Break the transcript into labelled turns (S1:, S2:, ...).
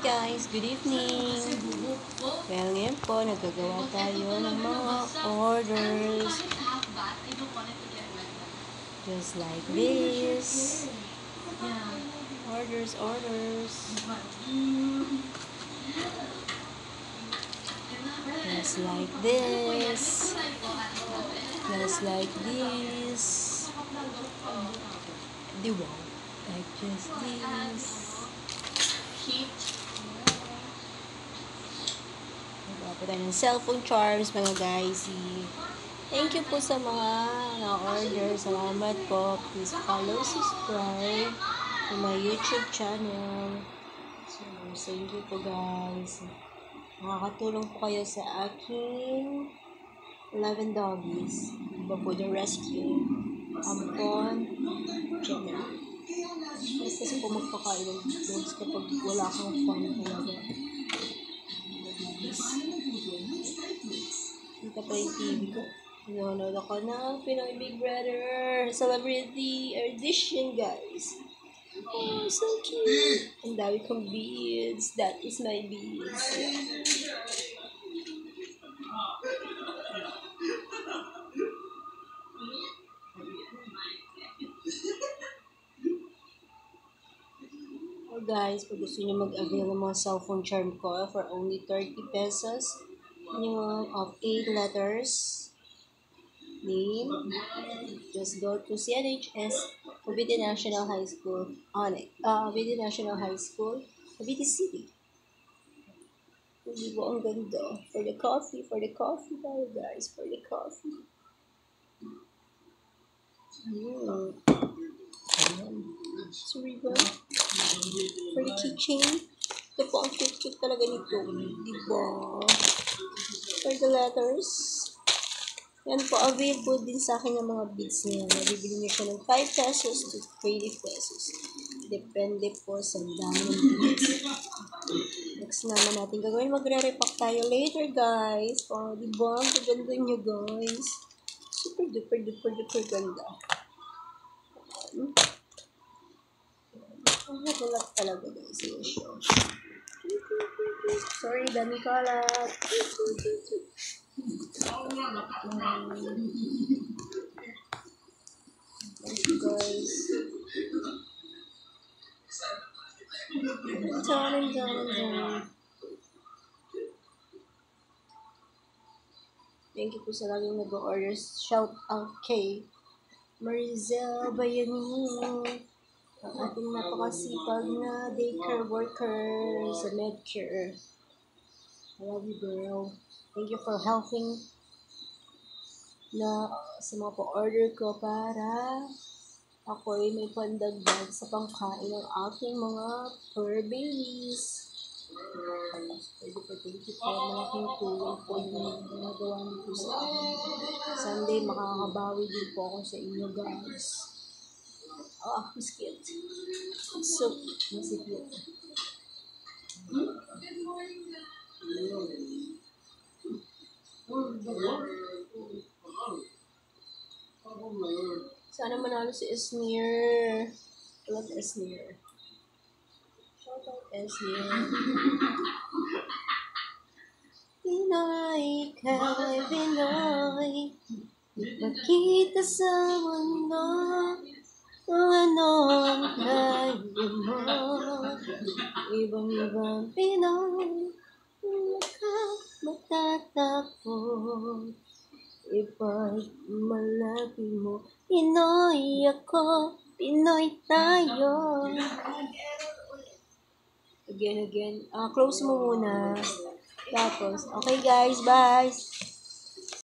S1: guys, good evening. Well, ngayon po, nagagawa tayo ng mga orders. Just like this. Orders. Just like this. Just like this. Diba? Like just this. Nagawa po tayo ng cellphone charms, mga guys. Thank you po sa mga na-order. Salamat po. Please follow, subscribe to my YouTube channel. So, thank you po, guys. Nakakatulong po kayo sa aking 11 doggies. Iba po the rescue. Ampon, Jenna. Kasi po magpakain ng dogs kapag wala kang fun talaga. Kita pa yung TV ko. Nanonood ako ng Pinoy Big Brother Celebrity Edition, guys. Oh, so cute. Ang dami kong beads. That is my beads. Oh, guys, kung gusto nyo mag-avail ng mga cellphone charm ko for only 30 pesos, minimum of 8 letters, name, just go to CNHS, Cavite National High School, Cavite National High School, Cavite City. Hindi po ang ganda. For the coffee tayo, guys, for the coffee. Ayan. Sorry ba? For the keychain. Ito po ang cute talaga nito. Diba? For the letters. Yan po, available din sa akin yung mga beads niya. Nabibili niyo siya ng 5 pesos to 20 pesos. Depende po sa dami ng beads. Next naman natin gagawin, magre-repack tayo later, guys. Oh, diba? Ang ganda niyo, guys. Super duper ganda. Ang kalat talaga, guys. Sorry, dami kalat. Thank you, guys. Dami. Thank you po sa laging nag-order. Shout out kay Marizel Bayani, ang ating napakasipag na daycare worker sa Medcare. I love you, girl. Thank you for helping na sa mga pa-order ko para ako ay may pandagdag sa pangkain ng aking mga fur babies. Thank you po. Malaking tulong po yung ginagawa niyo po sa akin. Sunday, makakabawi din po ako sa inyo, guys. Oh, he's cute. So, masipit. Sana manalo si Esnir. Love Esnir. Shout out Esnir. Pinoy, kay Pinoy, ipakita sa mundo kung ano ang kaya mo. Ibang Pinoy, matatakot. Ipagmalaki mo, Pinoy ako, Pinoy tayo. Again. Close mo muna. Tapos, okay guys, bye.